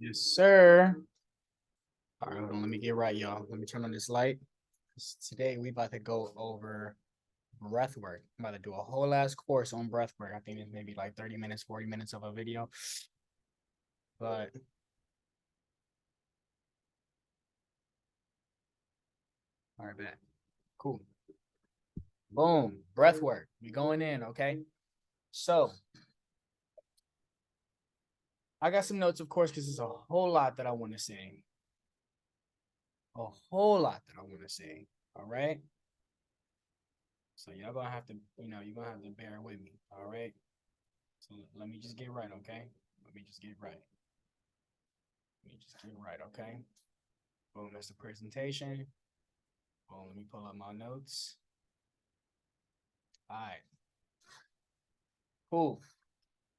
Yes, sir. All right, hold on. Let me get right, y'all. Let me turn on this light. Today we about to go over breath work. I'm about to do a whole ass course on breath work. I think it's maybe like 30 minutes, 40 minutes of a video. But all right, bet. Cool. Boom. Breath work. We going in, okay? So I got some notes, of course, because there's a whole lot that I want to say. A whole lot that I want to say. All right. So y'all gonna have to, you're gonna have to bear with me. All right. So let me just get right, okay? Let me just get right. Let me just get right, okay? Boom, that's the presentation. Boom, let me pull up my notes. All right. Cool.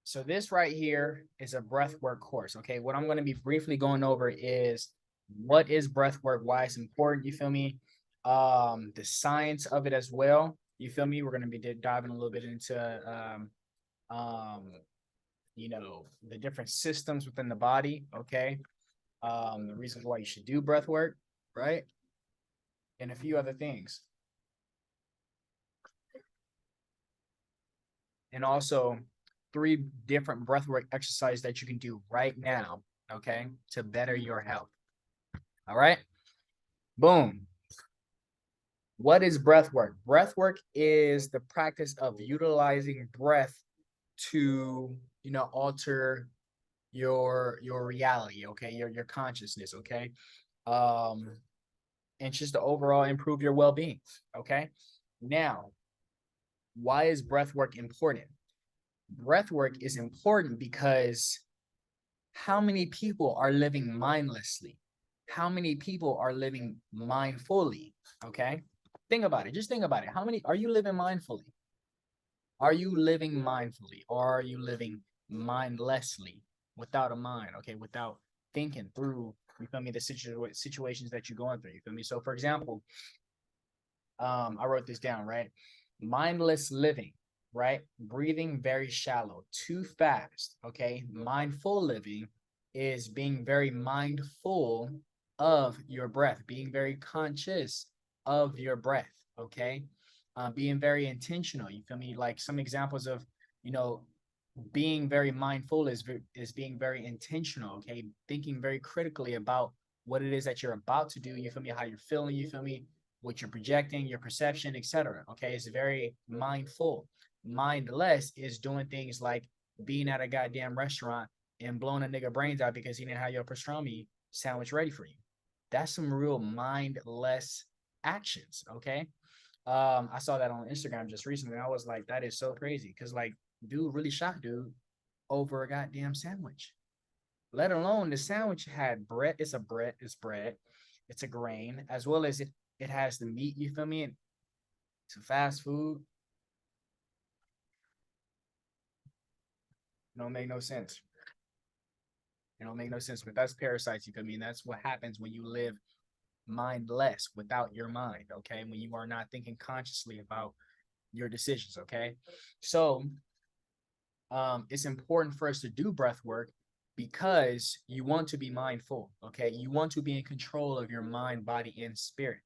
So this right here is a breathwork course, okay? What I'm going to be briefly going over is what is breathwork, why it's important, you feel me? The science of it as well, you feel me? We're going to be diving a little bit into the different systems within the body, okay? The reasons why you should do breath work, right? And a few other things. And also 3 different breathwork exercises that you can do right now, okay, to better your health. All right. Boom. What is breathwork? Breathwork is the practice of utilizing breath to, alter your reality, okay, your consciousness, okay, and just to overall improve your well-being, okay. Now, why is breathwork important? Breathwork is important because how many people are living mindlessly? How many people are living mindfully? Okay. Think about it. Just think about it. How many are you living mindfully? Are you living mindfully or are you living mindlessly without a mind? Okay. Without thinking through, you feel me, the situations that you're going through. You feel me? So, for example, I wrote this down, right? Mindless living, right? Breathing very shallow, too fast. Okay. Mindful living is being very mindful of your breath, being very conscious of your breath. Okay. Being very intentional. You feel me? Like some examples of, you know, being very mindful is being very intentional. Okay. Thinking very critically about what it is that you're about to do. You feel me? How you're feeling. You feel me? What you're projecting, your perception, etc. Okay, it's very mindful. Mindless is doing things like being at a goddamn restaurant and blowing a nigga brains out because he didn't have your pastrami sandwich ready for you. That's some real mindless actions. Okay, I saw that on Instagram just recently. I was like, that is so crazy because like, dude really shot dude over a goddamn sandwich. Let alone the sandwich had bread. It's a bread. It's bread. It's a grain as well as it has the meat, you feel me? It's a fast food. It don't make no sense. It don't make no sense. But that's parasites, you feel me? And that's what happens when you live mindless without your mind, okay? When you are not thinking consciously about your decisions, okay? So it's important for us to do breath work because you want to be mindful, okay? You want to be in control of your mind, body, and spirit,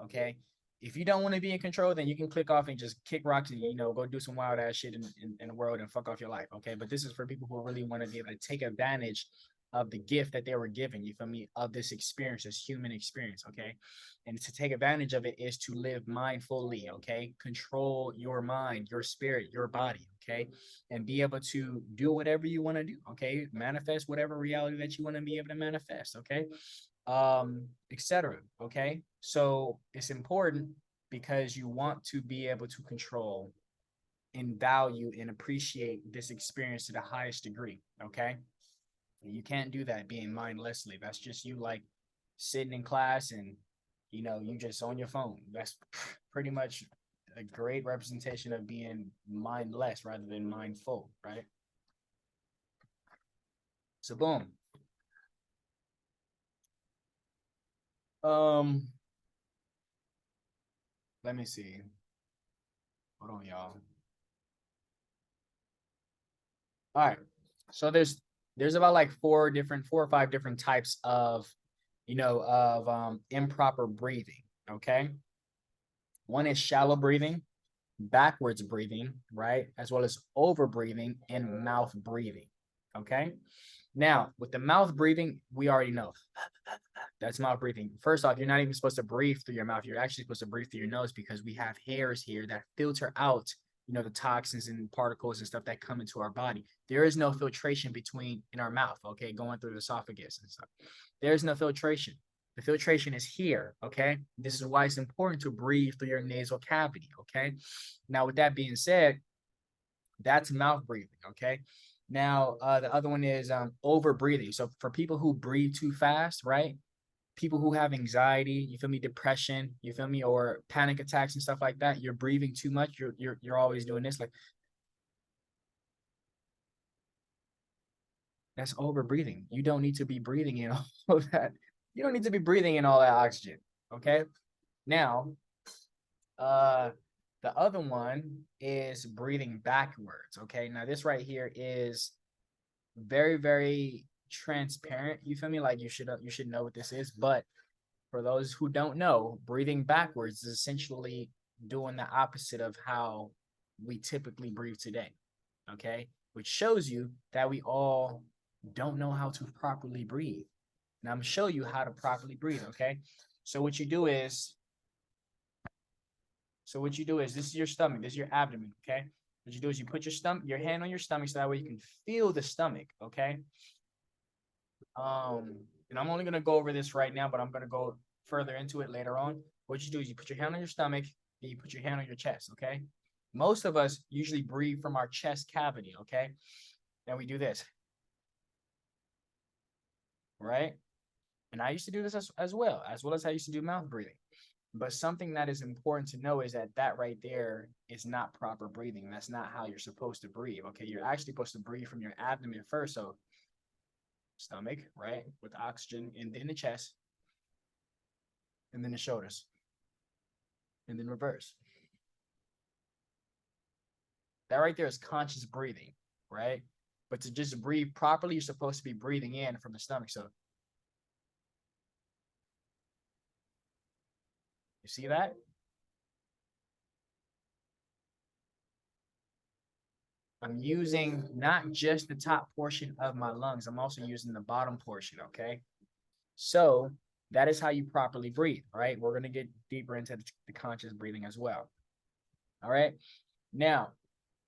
okay? If you don't want to be in control, then you can click off and just kick rocks and, go do some wild ass shit in the world and fuck off your life, okay? But this is for people who really want to be able to take advantage of the gift that they were given, you feel me, of this experience, this human experience, okay? And to take advantage of it is to live mindfully, okay? Control your mind, your spirit, your body, okay? And be able to do whatever you want to do, okay? Manifest whatever reality that you want to be able to manifest, okay? Etc. Okay. So it's important because you want to be able to control and value and appreciate this experience to the highest degree. Okay. You can't do that being mindlessly. That's just you like sitting in class and you just on your phone. That's pretty much a great representation of being mindless rather than mindful, right? So boom. Um, let me see. Hold on, y'all. All right. So there's there's about like four or five different types of, improper breathing. Okay. One is shallow breathing, backwards breathing, right? As well as over breathing and mouth breathing. Okay. Now, with the mouth breathing, we already know that's mouth breathing. First off, you're not even supposed to breathe through your mouth. You're actually supposed to breathe through your nose because we have hairs here that filter out, the toxins and particles and stuff that come into our body. There is no filtration between in our mouth, okay, going through the esophagus and stuff. There's no filtration. The filtration is here, okay? This is why it's important to breathe through your nasal cavity, okay? Now, with that being said, that's mouth breathing, okay? Now, the other one is over breathing. So for people who breathe too fast, right? People who have anxiety, you feel me, depression, you feel me, or panic attacks and stuff like that, you're breathing too much. You're always doing this, like that's over breathing. You don't need to be breathing in all of that. You don't need to be breathing in all that oxygen. Okay. Now, uh, the other one is breathing backwards. Okay. Now this right here is very, very transparent. You feel me? Like you should know what this is, but for those who don't know, breathing backwards is essentially doing the opposite of how we typically breathe today. Okay. Which shows you that we all don't know how to properly breathe. And I'm gonna show you how to properly breathe. Okay. So what you do is, this is your stomach, this is your abdomen. Okay. What you do is you put your hand on your stomach so that way you can feel the stomach. Okay. And I'm only gonna go over this right now, but I'm gonna go further into it later on. What you do is you put your hand on your stomach and you put your hand on your chest, okay? Most of us usually breathe from our chest cavity, okay? Then we do this, right? And I used to do this as well as I used to do mouth breathing. But something that is important to know is that right there is not proper breathing. That's not how you're supposed to breathe, okay? You're actually supposed to breathe from your abdomen first. So stomach, right, with oxygen, and then the chest, and then the shoulders, and then reverse. That right there is conscious breathing, right? But to just breathe properly, you're supposed to be breathing in from the stomach. So you see that? I'm using not just the top portion of my lungs, I'm also using the bottom portion, okay? So that is how you properly breathe, right? We're going to get deeper into the conscious breathing as well. All right. Now,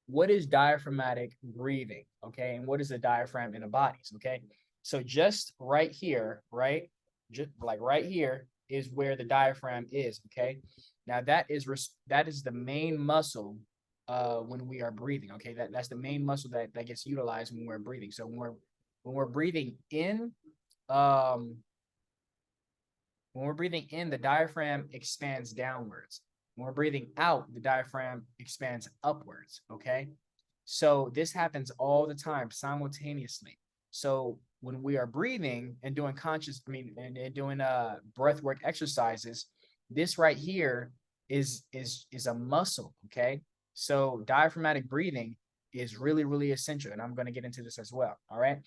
what is diaphragmatic breathing? Okay. And what is the diaphragm in the bodies? Okay. So just right here, right? Just like right here is where the diaphragm is. Okay. Now that is the main muscle when we are breathing. Okay. That's the main muscle that gets utilized when we're breathing. So when we're breathing in, um, when we're breathing in, the diaphragm expands downwards. When we're breathing out, the diaphragm expands upwards. Okay. So this happens all the time simultaneously. So when we are breathing and doing and doing breath work exercises, this right here is a muscle. Okay. So diaphragmatic breathing is really, really essential. And I'm going to get into this as well. All right.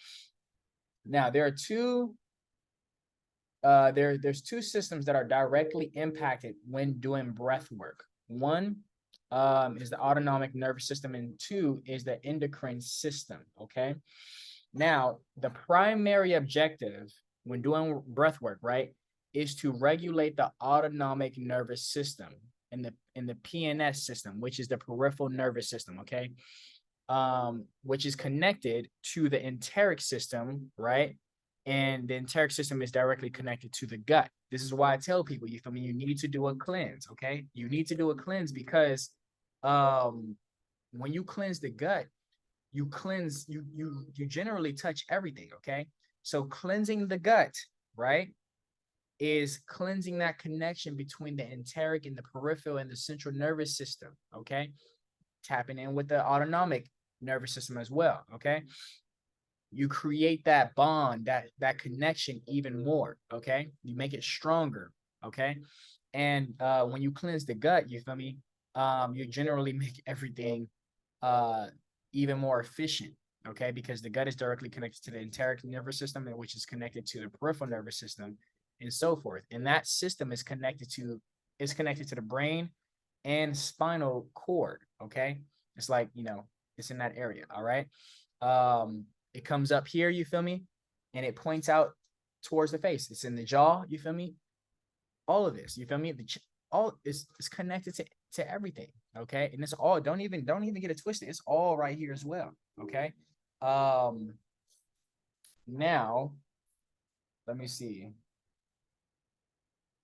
Now there are there's two systems that are directly impacted when doing breath work. One is the autonomic nervous system, and two is the endocrine system. Okay. Now, the primary objective when doing breath work, right, is to regulate the autonomic nervous system and the PNS system, which is the peripheral nervous system. Okay. Which is connected to the enteric system, right? And the enteric system is directly connected to the gut. This is why I tell people, you feel me, you need to do a cleanse, okay? You need to do a cleanse because when you cleanse the gut, you generally touch everything, okay? So cleansing the gut, right, is cleansing that connection between the enteric and the peripheral and the central nervous system, okay? Tapping in with the autonomic nervous system as well, okay? You create that bond, that connection even more, okay? You make it stronger, okay? And when you cleanse the gut, you feel me? You generally make everything even more efficient, okay? Because the gut is directly connected to the enteric nervous system, and which is connected to the peripheral nervous system, and so forth. And that system is connected to the brain and spinal cord, okay? It's like, it's in that area, all right? It comes up here, you feel me? And it points out towards the face. It's in the jaw, you feel me? All of this, you feel me? All is connected to everything, okay? And it's all, don't even get it twisted. It's all right here as well, okay? Now let me see.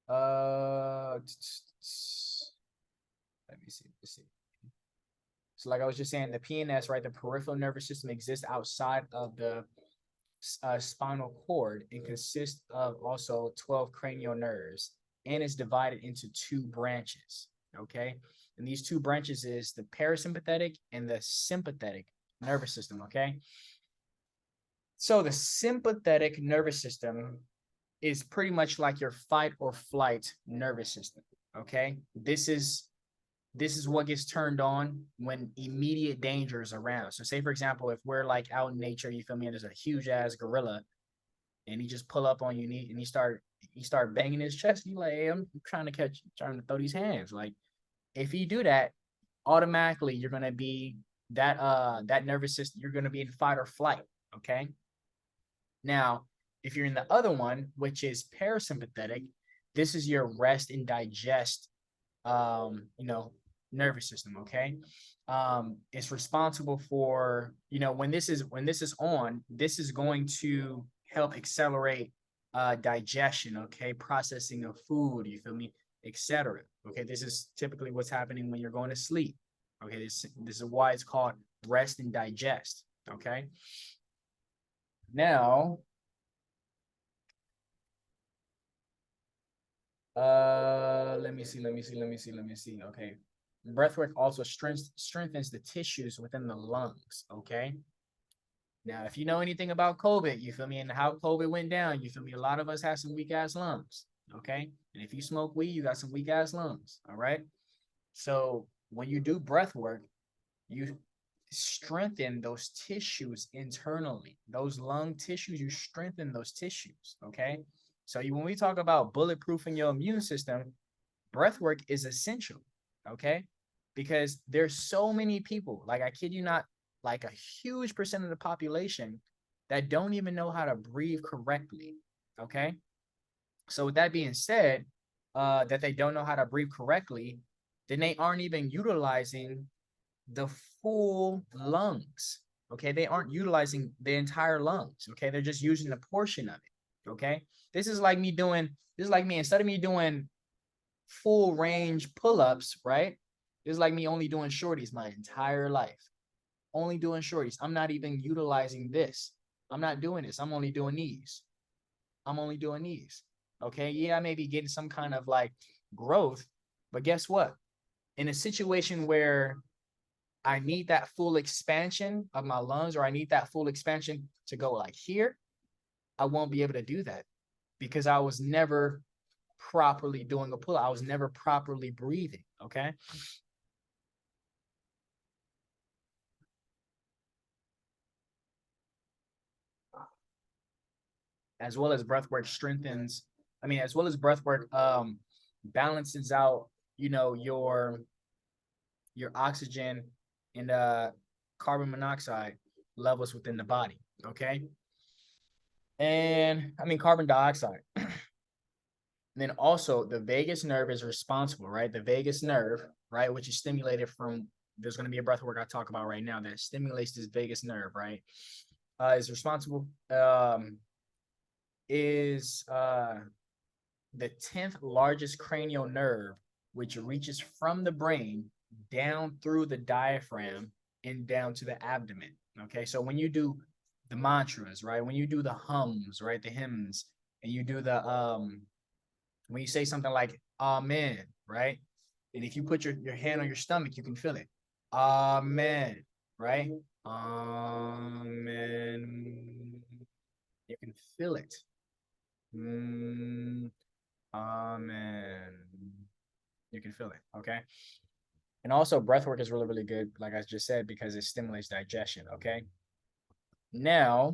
Let me see. So like I was just saying, the PNS, right, the peripheral nervous system exists outside of the spinal cord and consists of also 12 cranial nerves, and is divided into two branches, okay? And these two branches is the parasympathetic and the sympathetic nervous system, okay? So the sympathetic nervous system is pretty much like your fight or flight nervous system, okay? This is what gets turned on when immediate danger is around. So say, for example, if we're like out in nature, you feel me, and there's a huge ass gorilla and he just pull up on you and he start banging his chest, you like, hey, I'm trying to throw these hands. Like, if you do that, automatically you're gonna be that nervous system, you're gonna be in fight or flight. Okay. Now, if you're in the other one, which is parasympathetic, this is your rest and digest nervous system. Okay. It's responsible for, when this is on, this is going to help accelerate digestion, okay, processing of food, you feel me, etc. Okay, this is typically what's happening when you're going to sleep. Okay, this is why it's called rest and digest. Okay. Now, let me see. Okay. Breathwork also strengthens the tissues within the lungs. Okay. Now, if you know anything about COVID, you feel me, and how COVID went down, you feel me, a lot of us have some weak ass lungs. Okay. And if you smoke weed, you got some weak ass lungs. All right. So when you do breath work, you strengthen those tissues internally, those lung tissues, you strengthen those tissues. Okay. So when we talk about bulletproofing your immune system, breath work is essential. Okay. Because there's so many people, like, I kid you not, like a huge percent of the population that don't even know how to breathe correctly. Okay. So with that being said, that they don't know how to breathe correctly, then they aren't even utilizing the full lungs. Okay. They aren't utilizing the entire lungs. Okay. They're just using a portion of it. Okay. This is like me, instead of me doing full range pull-ups, right? This is like me only doing shorties my entire life. Only doing shorties. I'm not even utilizing this. I'm not doing this. I'm only doing these. Okay. Yeah, I may be getting some kind of like growth, but guess what? In a situation where I need that full expansion of my lungs, or I need that full expansion to go like here, I won't be able to do that because I was never properly doing a pull. I was never properly breathing. Okay. As well as breathwork strengthens, as well as breathwork balances out, your oxygen and carbon monoxide levels within the body. Okay. And carbon dioxide. And then also the vagus nerve is responsible, right? The vagus nerve, right, which is stimulated from, there's going to be a breath work I talk about right now that stimulates this vagus nerve, right? Is responsible, is the 10th largest cranial nerve, which reaches from the brain down through the diaphragm and down to the abdomen. Okay, so when you do the mantras, right, when you do the hums, right, the hymns, and you do the when you say something like amen, right, and if you put your hand on your stomach, you can feel it. Amen, right? Amen. You can feel it. Amen. You can feel it. Okay. And also breath work is really, really good, like I just said, because it stimulates digestion. Okay. Now,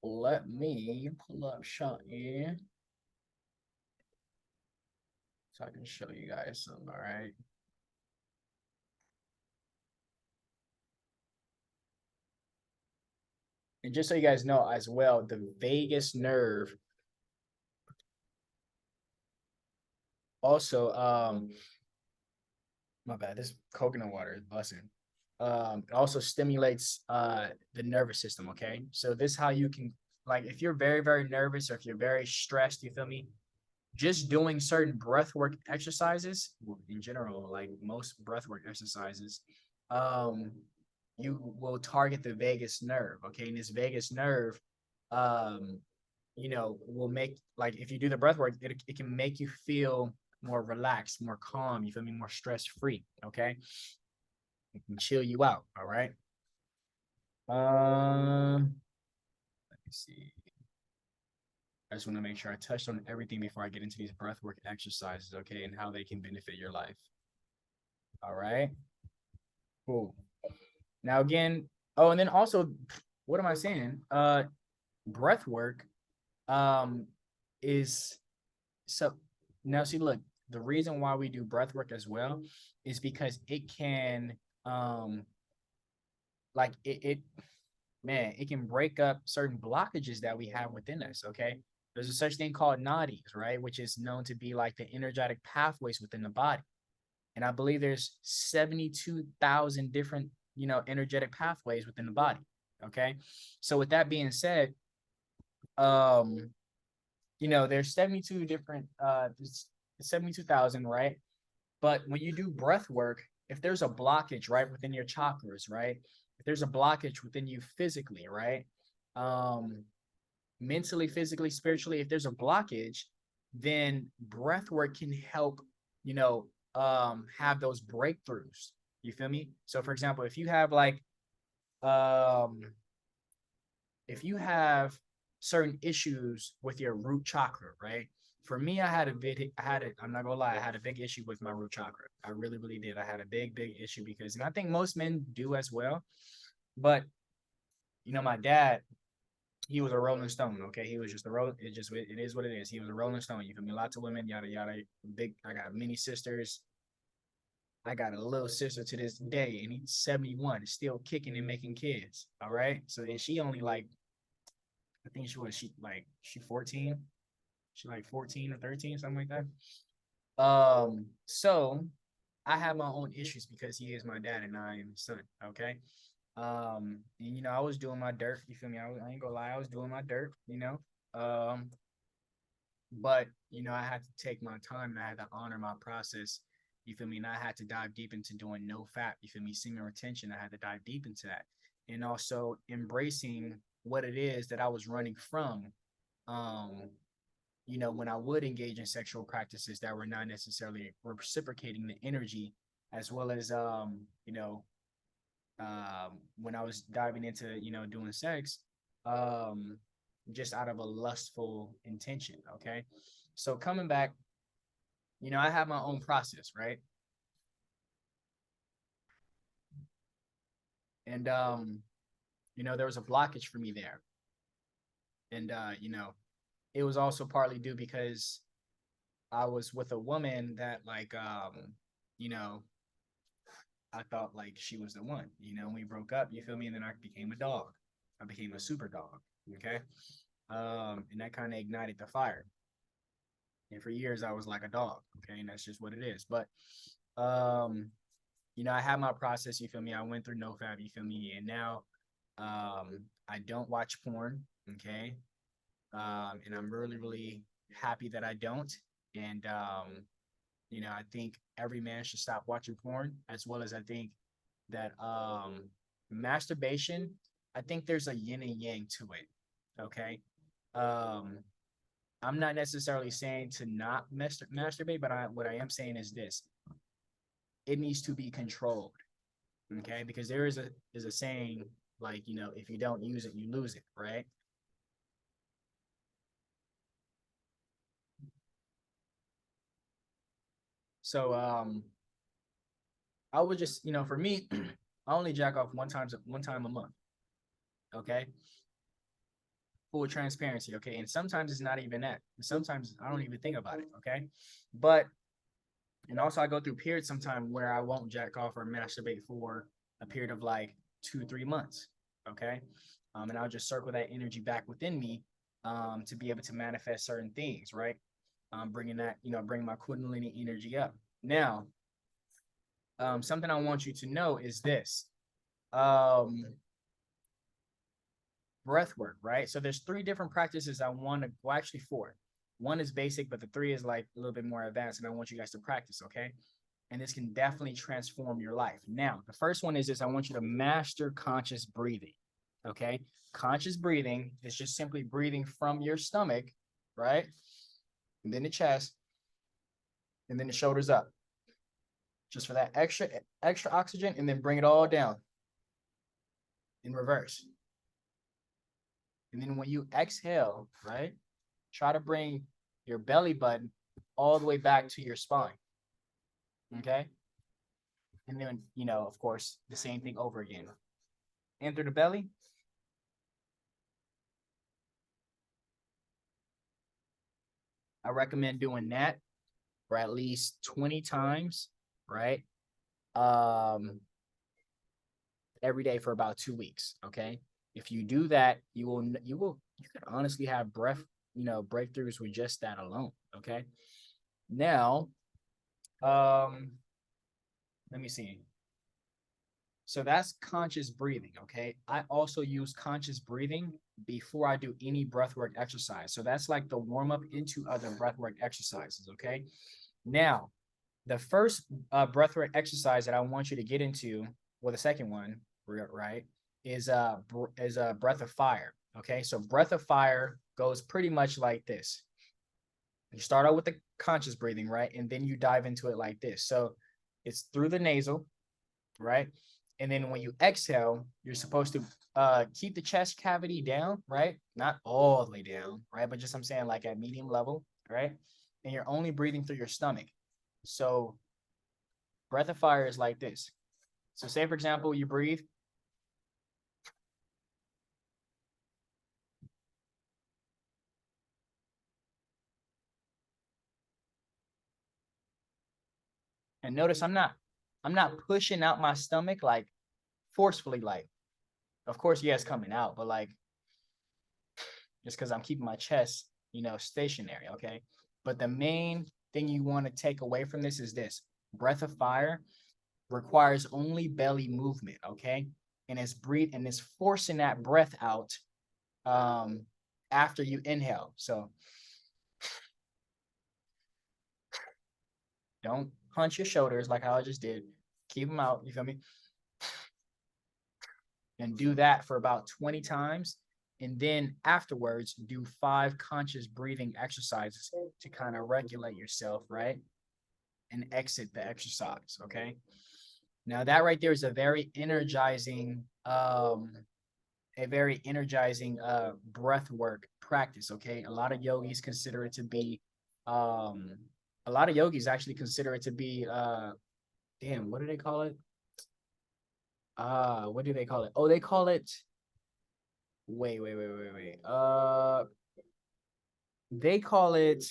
let me pull up Shotty so I can show you guys some, all right? And just so you guys know as well, the vagus nerve also, my bad, this coconut water is busting. It also stimulates the nervous system, okay? So this is how you can, like, if you're very, very nervous or if you're very stressed, you feel me? Just doing certain breathwork exercises, in general, like most breathwork exercises, um, you will target the vagus nerve, okay? And this vagus nerve, um, will make, like, if you do the breathwork, it can make you feel more relaxed, more calm, you feel me, more stress free, okay? It can chill you out, all right? Let me see. I just want to make sure I touched on everything before I get into these breathwork exercises, okay, and how they can benefit your life. All right. Cool. Now again, oh, and then also, what am I saying? Breath work is so now see, look, the reason why we do breath work as well is because it can like it man, it can break up certain blockages that we have within us, okay? There's a such thing called nadis, right? Which is known to be like the energetic pathways within the body. And I believe there's 72,000 different, energetic pathways within the body. Okay. So with that being said, um, there's 72 different 72,000, right? But when you do breath work, if there's a blockage right within your chakras, right? If there's a blockage within you physically, right? Um, mentally, physically, spiritually, if there's a blockage, then breath work can help, have those breakthroughs. You feel me? So for example, um, if you have certain issues with your root chakra, right? For me, I'm not gonna lie, I had a big issue with my root chakra. I really, really did. I had a big, big issue because, and I think most men do as well. But, my dad, he was a Rolling Stone. Okay, he was just a roll. It is what it is. He was a Rolling Stone. You feel me? Lots of women, yada yada. Big. I got many sisters. I got a little sister to this day, and he's 71, still kicking and making kids. All right. So and she only like, I think she 14. She like 14 or 13, something like that. So I have my own issues because he is my dad and I am his son. Okay. And, I was doing my dirt. You feel me? I ain't gonna lie, I was doing my dirt. But I had to take my time and I had to honor my process. You feel me? And I had to dive deep into doing no fap. You feel me? Semen retention. I had to dive deep into that, and also embracing what it is that I was running from. Um, when I would engage in sexual practices that were not necessarily reciprocating the energy, as well as when I was diving into doing sex, um, just out of a lustful intention. Okay, so coming back, I have my own process, right? And there was a blockage for me there, and it was also partly due because I was with a woman that like you know I thought like she was the one. We broke up. You feel me? And then I became a dog. I became a super dog. Okay. And that kind of ignited the fire. And for years I was like a dog. Okay, and that's just what it is. But um, I had my process. You feel me? I went through no fab. You feel me? And now, I don't watch porn. Okay. And I'm really, really happy that I don't. And I think every man should stop watching porn, as well as I think that masturbation, I think there's a yin and yang to it. Okay. Um, I'm not necessarily saying to not masturbate, but what I am saying is this: it needs to be controlled. Okay, because there is a saying like if you don't use it, you lose it, right? So I would just for me, I only jack off one time a month. Okay. Full transparency. Okay. And sometimes it's not even that. Sometimes I don't even think about it. Okay. But, and also I go through periods sometimes where I won't jack off or masturbate for a period of like 2, 3 months. Okay. And I'll just circle that energy back within me to be able to manifest certain things, right? Bringing that, bringing my Kundalini energy up. Now, something I want you to know is this. Breath work, right? So there's 3 different practices I want to, well, actually 4. One is basic, but the 3 is like a little bit more advanced, and I want you guys to practice, okay? And this can definitely transform your life. Now, the first one is this: I want you to master conscious breathing, okay? Conscious breathing is just simply breathing from your stomach, right? And then the chest, and then the shoulders up, just for that extra oxygen, and then bring it all down in reverse. And then when you exhale, right, try to bring your belly button all the way back to your spine. Okay. And then, of course, the same thing over again. In through the belly. I recommend doing that for at least 20 times, right? Every day for about 2 weeks. Okay. If you do that, you could honestly have breakthroughs with just that alone. Okay. Now, let me see. So that's conscious breathing, okay? I also use conscious breathing before I do any breathwork exercise. So that's like the warm up into other breathwork exercises, okay? Now, the first breathwork exercise that I want you to get into, well, the second one, right, is a breath of fire, okay? So breath of fire goes pretty much like this. You start out with the conscious breathing, right? And then you dive into it like this. So it's through the nasal, right? And then when you exhale, you're supposed to keep the chest cavity down, right? Not all the way down, right? But just I'm saying like at medium level, right? And you're only breathing through your stomach. So breath of fire is like this. So say, for example, you breathe. And notice I'm not pushing out my stomach like forcefully, like, of course, yeah, it's coming out, but like just because I'm keeping my chest, stationary, okay? But the main thing you want to take away from this is this: breath of fire requires only belly movement, okay? And it's forcing that breath out after you inhale. So don't hunch your shoulders like how I just did. Keep them out, you feel me? And do that for about 20 times. And then afterwards, do 5 conscious breathing exercises to kind of regulate yourself, right? And exit the exercise, okay? Now that right there is a very energizing breath work practice, okay? A lot of yogis actually consider it to be damn, what do they call it? What do they call it? Oh, they call it, wait. They call it,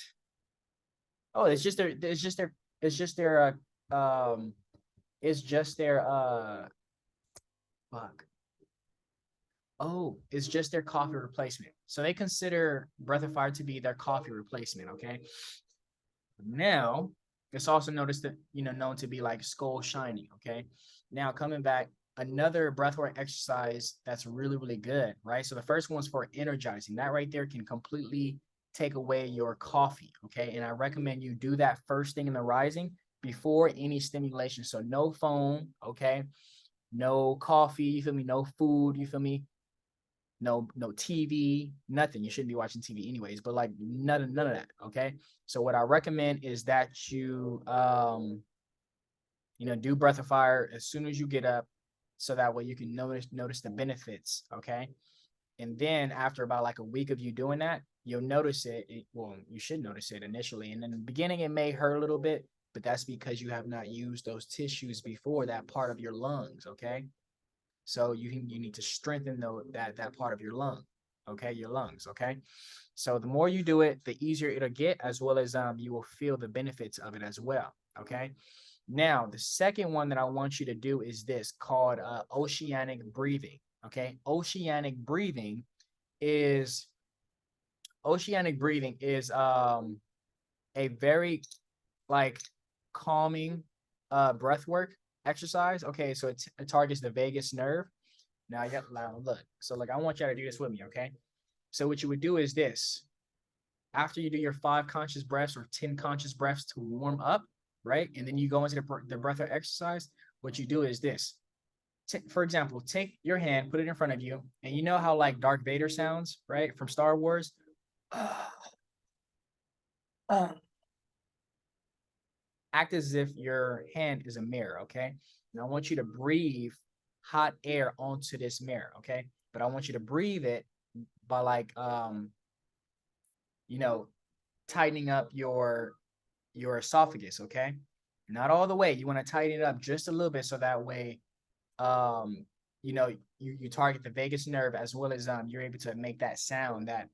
oh, it's just their it's just their fuck. Oh, it's just their coffee replacement. So they consider Breath of Fire to be their coffee replacement, okay? Now, it's also noticed that, known to be like skull shining, okay? Now, coming back, another breathwork exercise that's really, really good, right? So the first one's for energizing. That right there can completely take away your coffee, okay? And I recommend you do that first thing in the rising before any stimulation. So no phone, okay? No coffee, you feel me? No food, you feel me? No TV, nothing. You shouldn't be watching TV anyways, but like none of that, okay? So what I recommend is that you do breath of fire as soon as you get up, so that way you can notice the benefits, okay? And then after about like a week of you doing that, you'll notice well, you should notice it initially. And in the beginning, it may hurt a little bit, but that's because you have not used those tissues before, that part of your lungs, okay? So you need to strengthen that part of your lung, okay, your lungs, okay. So the more you do it, the easier it'll get, as well as you will feel the benefits of it as well, okay. Now the second one that I want you to do is this, called oceanic breathing, okay. Is oceanic breathing is a very like calming breath work exercise. Okay, so it targets the vagus nerve. Now look. So like I want y'all to do this with me, okay? So what you would do is this. After you do your 5 conscious breaths or 10 conscious breaths to warm up, right? And then you go into the breath work exercise, what you do is this. For example, take your hand, put it in front of you, and you know how like Darth Vader sounds, right? From Star Wars. Act as if your hand is a mirror, okay? And I want you to breathe hot air onto this mirror, okay? But I want you to breathe it by like you know, tightening up your esophagus, okay? Not all the way. You want to tighten it up just a little bit so that way um you target the vagus nerve, as well as you're able to make that sound, that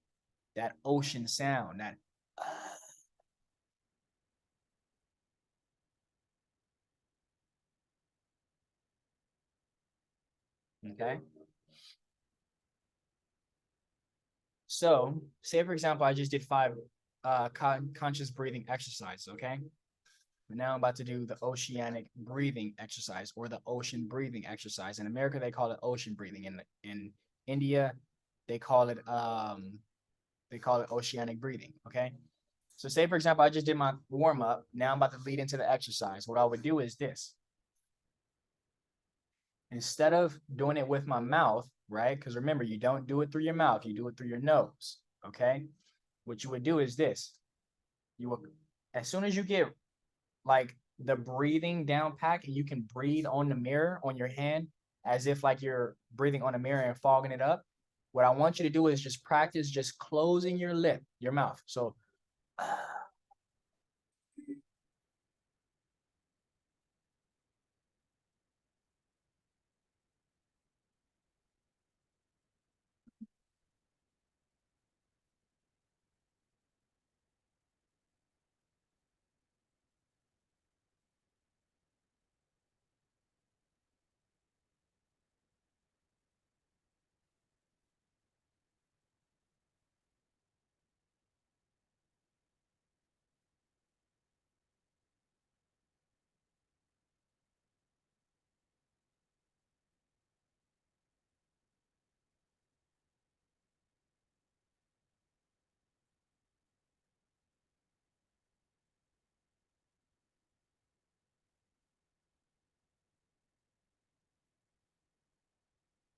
ocean sound, that okay. So, say for example, I just did 5 conscious breathing exercises, okay? Now I'm about to do the oceanic breathing exercise, or the ocean breathing exercise. In America, they call it ocean breathing. In India, they call it oceanic breathing, okay? So say for example, I just did my warm up. Now I'm about to lead into the exercise. What I would do is this. Instead of doing it with my mouth, right? Because remember, you don't do it through your mouth, you do it through your nose, okay? What you would do is this. You will, as soon as you get like the breathing down pack, and you can breathe on the mirror on your hand as if like you're breathing on a mirror and fogging it up. What I want you to do is just practice just closing your mouth. So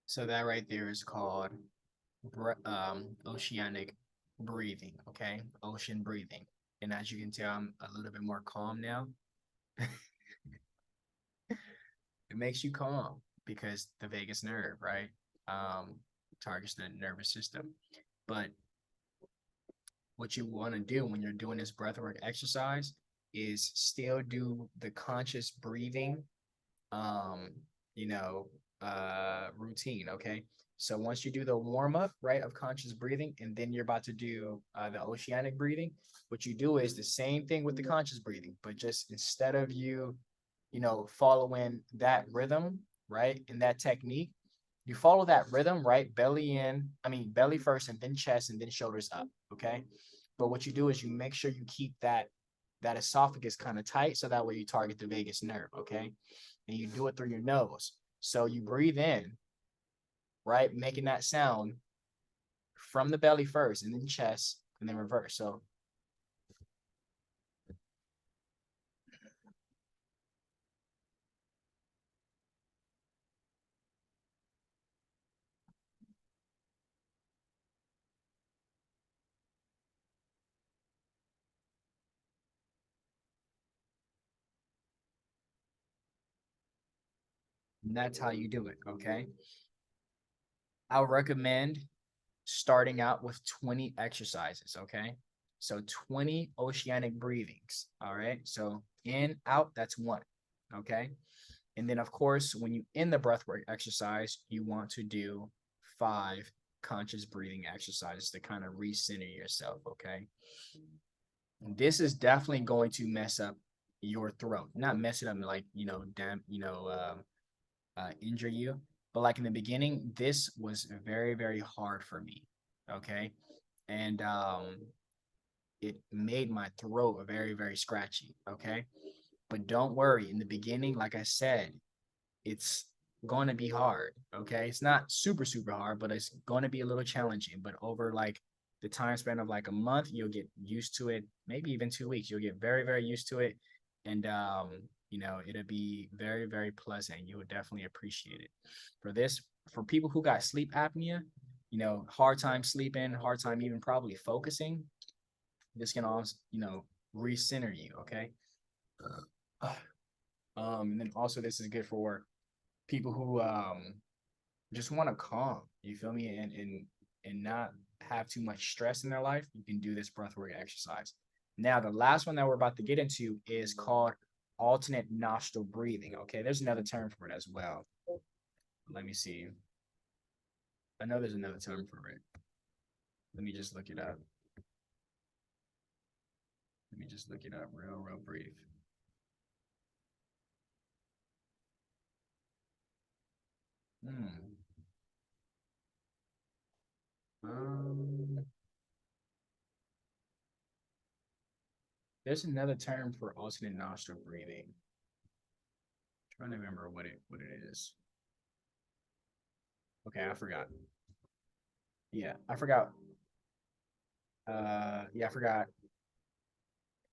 so that right there is called oceanic breathing, okay? Ocean breathing. And as you can tell, I'm a little bit more calm now. It makes you calm because the vagus nerve, right? Um, targets the nervous system. But what you want to do when you're doing this breathwork exercise is still do the conscious breathing um, you know, routine. Okay. So once you do the warm up, right, of conscious breathing, and then you're about to do the oceanic breathing, what you do is the same thing with the conscious breathing, but just instead of following that rhythm, right, in that technique, you follow that rhythm, right, belly first, and then chest, and then shoulders up. Okay. But what you do is you make sure you keep that esophagus kind of tight, so that way you target the vagus nerve. Okay. And you do it through your nose. So you breathe in, right, making that sound from the belly first, and then chest, and then reverse. So that's how you do it. Okay. I'll recommend starting out with 20 exercises. Okay. So 20 oceanic breathings. All right. So in, out, that's one. Okay. And then, of course, when you end the breathwork exercise, you want to do 5 conscious breathing exercises to kind of recenter yourself. Okay. This is definitely going to mess up your throat, not mess it up like, injure you. But like in the beginning, this was very, very hard for me. Okay. And it made my throat very, very scratchy. Okay. But don't worry, in the beginning, like I said, it's going to be hard. Okay. It's not super, super hard, but it's going to be a little challenging. But over like the time span of like a month, you'll get used to it. Maybe even 2 weeks, you'll get very, very used to it. And, it'll be very, very pleasant. You would definitely appreciate it. For this, for people who got sleep apnea, hard time sleeping, hard time even probably focusing, this can also, recenter you. Okay. And then also this is good for people who just want to calm, you feel me, and not have too much stress in their life. You can do this breathwork exercise. Now the last one that we're about to get into is called alternate nostril breathing. Okay, there's another term for it as well. Let me see. I know there's another term for it. Let me just look it up. Let me just look it up real brief. Hmm. Um, there's another term for alternate nostril breathing. I'm trying to remember what it is. Okay, I forgot. Yeah, I forgot. Yeah, I forgot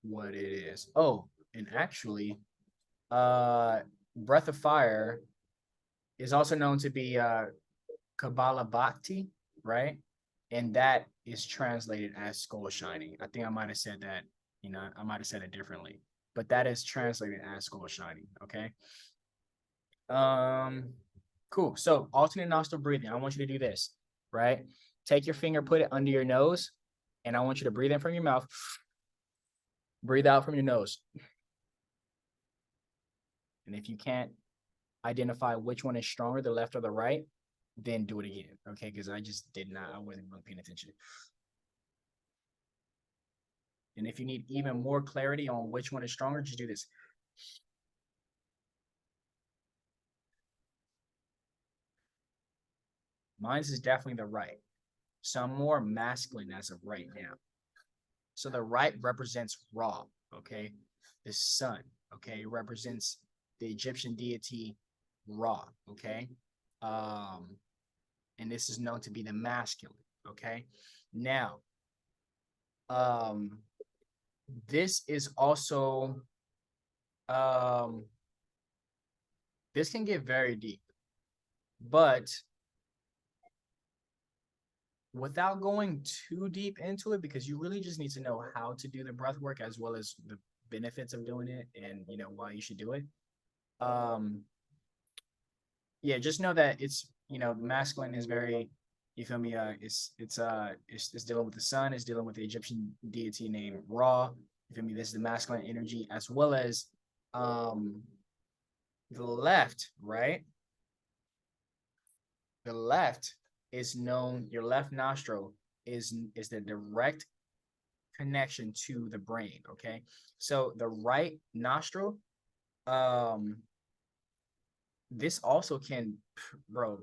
what it is. Oh, and actually, breath of fire is also known to be Kabbalah Bhakti, right? And that is translated as skull shining. I think I might have said that, I might have said it differently, but that is translated as skull shining. Okay. Um, cool. So alternate nostril breathing. I want you to do this, right? Take your finger, put it under your nose, and I want you to breathe in from your mouth, breathe out from your nose. And if you can't identify which one is stronger, the left or the right, then do it again. Okay. Because I just did not, I wasn't really paying attention. And if you need even more clarity on which one is stronger, just do this. Mine's is definitely the right. So I'm more masculine as of right now. So the right represents Ra, okay? The sun, okay? It represents the Egyptian deity Ra, okay? Um, and this is known to be the masculine, okay? Now, um, this is also um, this can get very deep, but without going too deep into it, because you really just need to know how to do the breath work as well as the benefits of doing it and why you should do it. Um, yeah, just know that it's masculine is very, you feel me, it's dealing with the sun, it's dealing with the Egyptian deity named Ra. You feel me? This is the masculine energy as well as um the left, right? The left is known, your left nostril is the direct connection to the brain. Okay. So the right nostril, um, this also can, bro,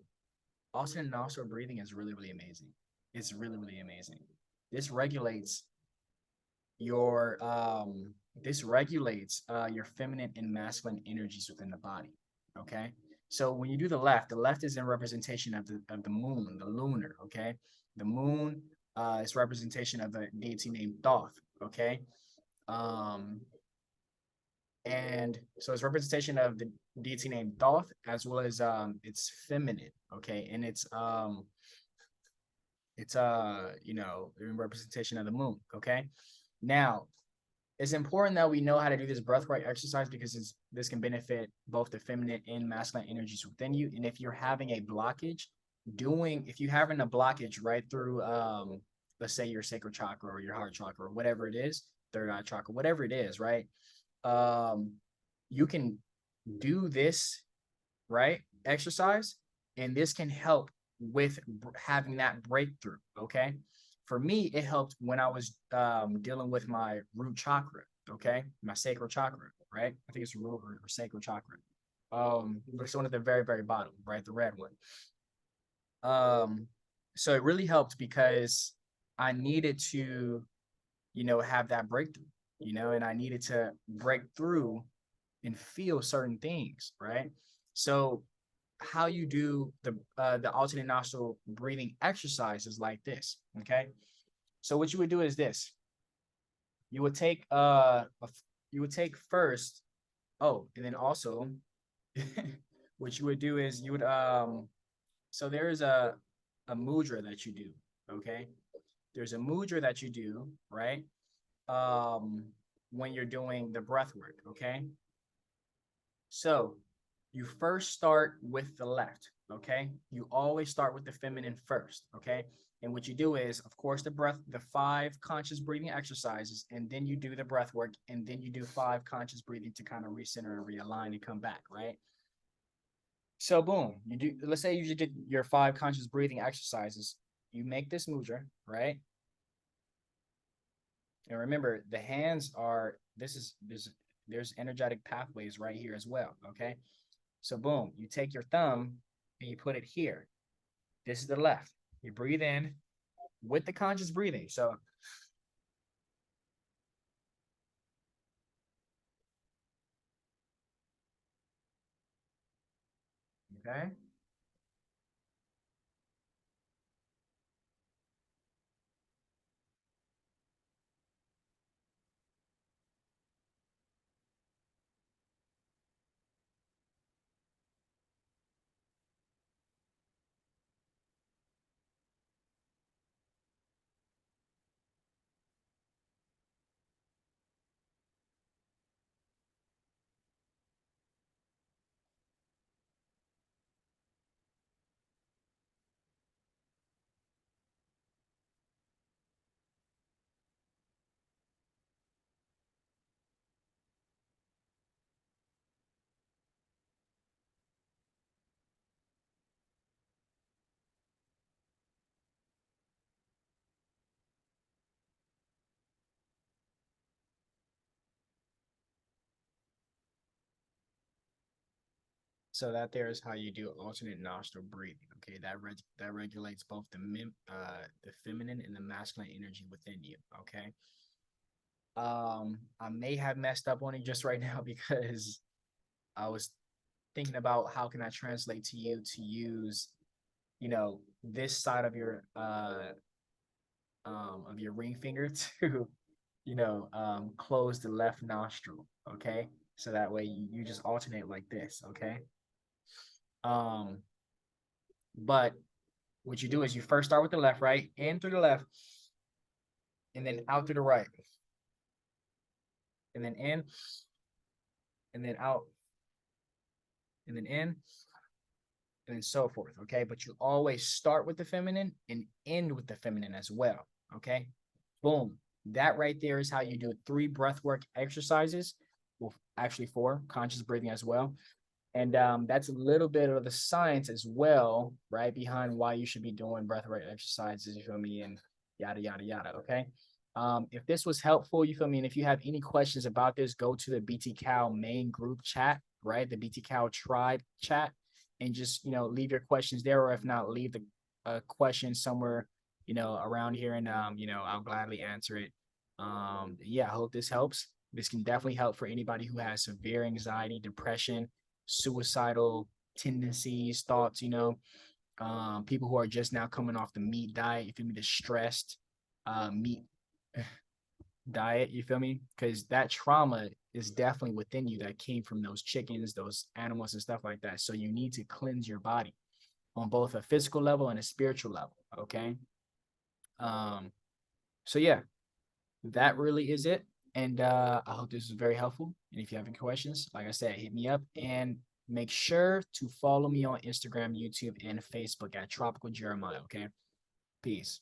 alternate nostril breathing is really, really amazing. It's really, really amazing. This regulates your your feminine and masculine energies within the body. Okay. So when you do the left is in representation of the moon, the lunar. Okay. The moon is representation of a deity named Thoth. Okay. Um, and so it's representation of the deity named Thoth as well as it's feminine. Okay. And it's in representation of the moon. Okay. Now it's important that we know how to do this breathwork exercise because this can benefit both the feminine and masculine energies within you. And if you're having a blockage, if you're having a blockage right through, let's say your sacral chakra or your heart chakra or whatever it is, third eye chakra, whatever it is, right? You can do this right? Exercise. And this can help with having that breakthrough. Okay. For me, it helped when I was dealing with my root chakra. Okay. My sacral chakra, right? I think it's root or sacral chakra. It's one at the very, very bottom, right? The red one. Um, so it really helped because I needed to, have that breakthrough, and I needed to break through and feel certain things, right? So how you do the alternate nostril breathing exercise is like this, okay? So what you would do is this. You would take you would take first, oh, and then also what you would do is you would so there's a mudra that you do, okay? There's a mudra that you do, right? Um when you're doing the breath work, okay? So you first start with the left, okay? You always start with the feminine first, okay? And what you do is, of course, the 5 conscious breathing exercises, and then you do the breath work, and then you do 5 conscious breathing to kind of recenter and realign and come back, right? So boom, you do, let's say you did your 5 conscious breathing exercises. You make this mudra, right? And remember, the hands are, there's energetic pathways right here as well, okay? So boom, you take your thumb and you put it here. This is the left. You breathe in with the conscious breathing. So, okay. So that there is how you do alternate nostril breathing. Okay, that regulates both the feminine and the masculine energy within you. Okay. I may have messed up on it just right now because I was thinking about how can I translate to you to use, this side of your ring finger to, close the left nostril. Okay. So that way you just alternate like this. Okay. Um, but what you do is you first start with the left, right? In through the left, and then out through the right. And then in, and then out, and then in, and then so forth. Okay. But you always start with the feminine and end with the feminine as well. Okay. Boom. That right there is how you do 3 breathwork exercises. Well, actually 4, conscious breathing as well. And that's a little bit of the science as well, right? Behind why you should be doing breathwork exercises, you feel me? And yada, yada, yada. Okay. If this was helpful, you feel me? And if you have any questions about this, go to the BTCOW main group chat, right? The BTCOW tribe chat, and just, leave your questions there. Or if not, leave the question somewhere, around here. And, I'll gladly answer it. Yeah, I hope this helps. This can definitely help for anybody who has severe anxiety, depression, suicidal tendencies, thoughts, people who are just now coming off the meat diet, you feel me, the stressed meat diet, you feel me? Because that trauma is definitely within you that came from those chickens, those animals, and stuff like that. So you need to cleanse your body on both a physical level and a spiritual level. Okay. Um, so yeah, that really is it. And I hope this was very helpful. And if you have any questions, like I said, hit me up and make sure to follow me on Instagram, YouTube, and Facebook at Tropical Jeremiah. Okay. Peace.